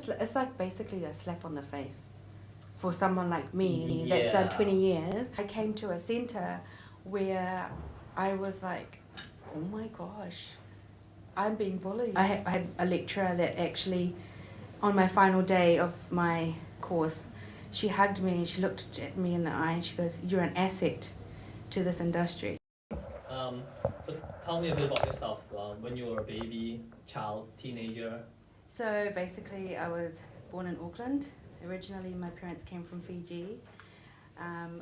it's like basically a slap on the face for someone like me that's done 20 years. I came to a centre where I was like, oh my gosh, I'm being bullied. I had a lecturer that actually, on my final day of my course, she hugged me and she looked at me in the eye and she goes, "You're an asset to this industry." So tell me a bit about yourself. When you were a baby, child, teenager. So basically, I was born in Auckland. Originally, my parents came from Fiji.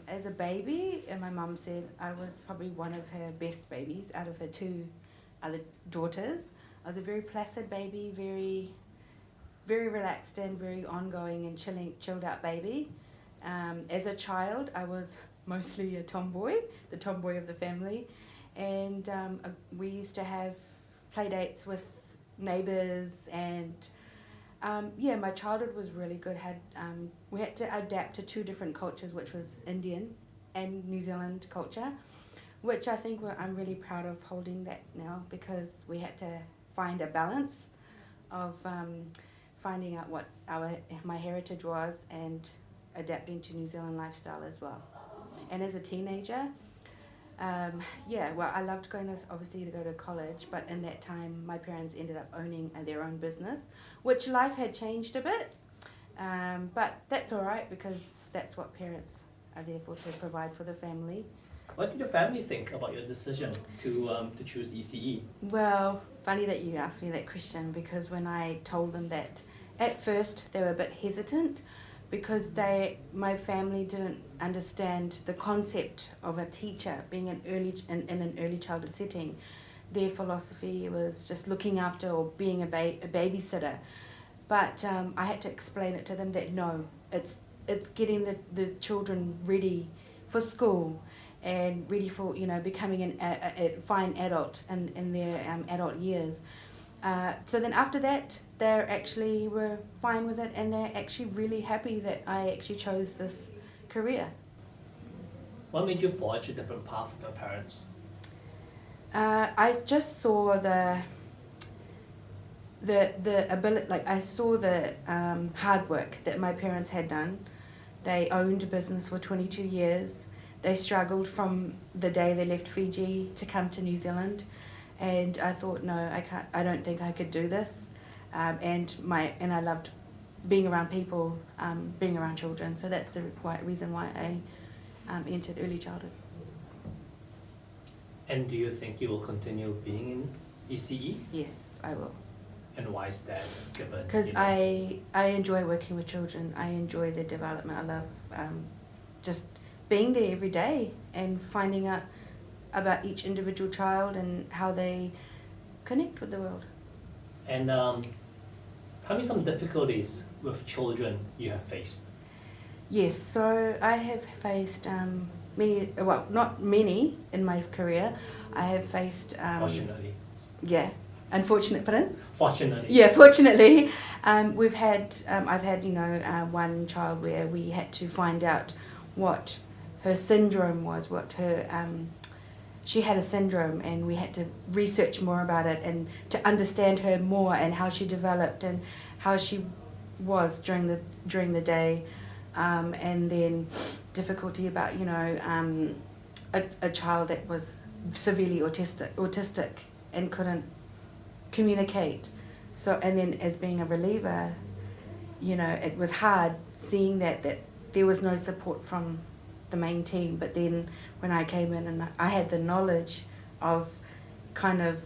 As a baby, and my mum said I was probably one of her best babies out of her two other daughters. I was a very placid baby, very, very relaxed and very ongoing and chilled out baby. As a child, I was mostly a tomboy, the tomboy of the family, and we used to have play dates with neighbours and my childhood was really good. We had to adapt to two different cultures, which was Indian and New Zealand culture, which I think I'm really proud of holding that now, because we had to find a balance of finding out what my heritage was and adapting to New Zealand lifestyle as well. And as a teenager, I loved obviously to go to college, but in that time my parents ended up owning their own business, which life had changed a bit, but that's all right, because that's what parents are there for, to provide for the family. What did your family think about your decision to choose ECE? Well, funny that you asked me that question, because when I told them that, at first they were a bit hesitant, because my family didn't understand the concept of a teacher being in an early childhood setting. Their philosophy was just looking after or being a babysitter. But I had to explain it to them that no, it's getting the children ready for school and ready for becoming a fine adult in their adult years. So then after that, they actually were fine with it, and they're actually really happy that I actually chose this career. What made you forge a different path with your parents? I just saw the ability, like I saw the hard work that my parents had done. They owned a business for 22 years. They struggled from the day they left Fiji to come to New Zealand. And I thought, no, I don't think I could do this. And I loved being around people, being around children. So that's the reason why I entered early childhood. And do you think you will continue being in ECE? Yes, I will. And why is that, given? Because I enjoy working with children. I enjoy their development. I love just being there every day and finding out about each individual child and how they connect with the world. And tell me some difficulties with children you have faced. Yes, so I have faced many, well, not many in my career. I have faced... Fortunately. Yeah, unfortunate, pardon? Fortunately. Yeah, fortunately. I've had one child where we had to find out what her syndrome was, what her... she had a syndrome, and we had to research more about it and to understand her more and how she developed and how she was during the day, and then difficulty about a child that was severely autistic and couldn't communicate. So, and then as being a reliever, it was hard seeing that there was no support from the main team. But then when I came in and I had the knowledge of kind of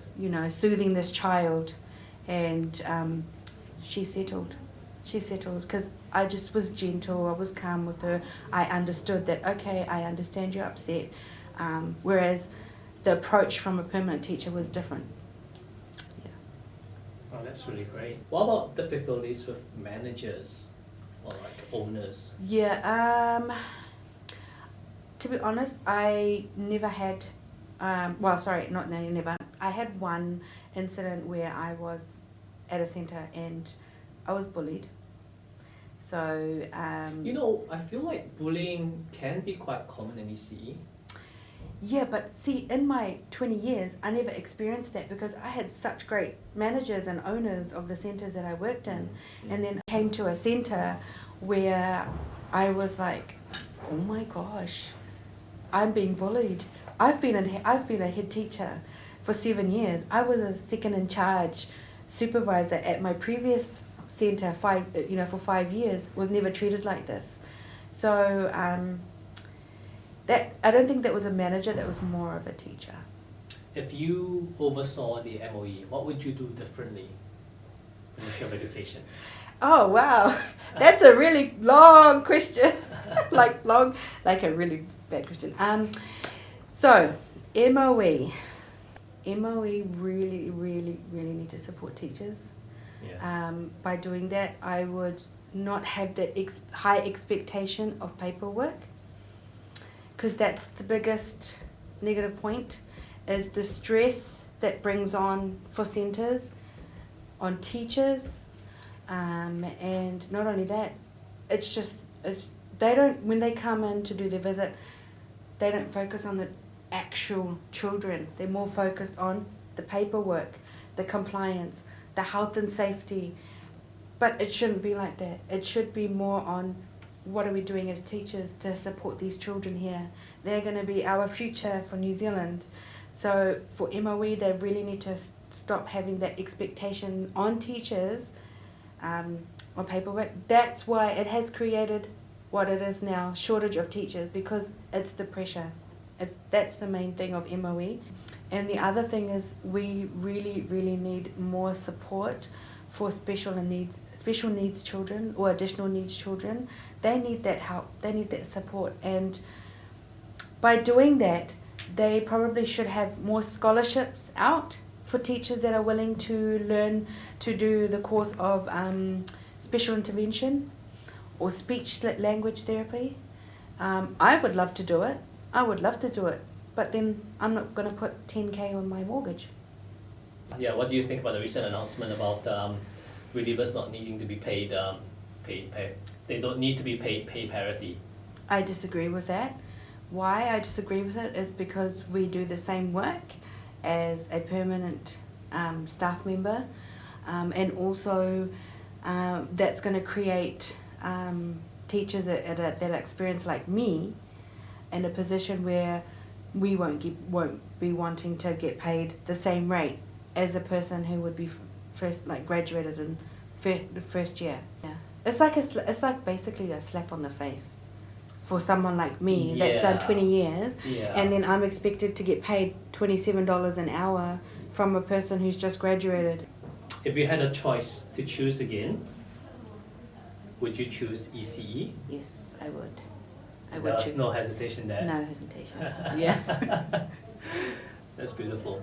soothing this child, and she settled because I just was gentle, I was calm with her. I understood that, okay, I understand you're upset, whereas the approach from a permanent teacher was different. Yeah. Oh, that's really great. What about difficulties with managers or like owners? Yeah, to be honest, I never had, never. I had one incident where I was at a centre and I was bullied. So... I feel like bullying can be quite common in ECE. Yeah, but see, in my 20 years, I never experienced that because I had such great managers and owners of the centres that I worked in. And then I came to a centre where I was like, oh my gosh, I'm being bullied. I've been a head teacher for 7 years. I was a second in charge supervisor at my previous centre for 5 years. Was never treated like this. So that I don't think that was a manager. That was more of a teacher. If you oversaw the MoE, what would you do differently? Ministry of Education. Oh wow, that's a really long question. like a really bad question. So MoE really, really, really need to support teachers. Yeah. By doing that, I would not have that high expectation of paperwork, because that's the biggest negative point, is the stress that brings on for centres, on teachers, and not only that, they don't, when they come in to do their visit, they don't focus on the actual children. They're more focused on the paperwork, the compliance, the health and safety. But it shouldn't be like that. It should be more on what are we doing as teachers to support these children here. They're going to be our future for New Zealand. So for MoE, they really need to stop having that expectation on teachers, on paperwork. That's why it has created what it is now, shortage of teachers, because it's the pressure. That's the main thing of MoE. And the other thing is we really, really need more support for special needs children or additional needs children. They need that help, they need that support. And by doing that, they probably should have more scholarships out for teachers that are willing to learn to do the course of special intervention or speech language therapy. I would love to do it. But then I'm not going to put 10K on my mortgage. Yeah, what do you think about the recent announcement about relievers not needing to be paid, they don't need to be paid pay parity? I disagree with that. Why I disagree with it is because we do the same work as a permanent staff member, and also that's going to create teachers that experience like me in a position where we won't be wanting to get paid the same rate as a person who would be graduated in the first year. Yeah, it's like basically a slap on the face for someone like me that's done 20 years, and then I'm expected to get paid $27 an hour from a person who's just graduated. If you had a choice to choose again, would you choose ECE? Yes, I would. There was no hesitation there? No hesitation. Yeah. That's beautiful.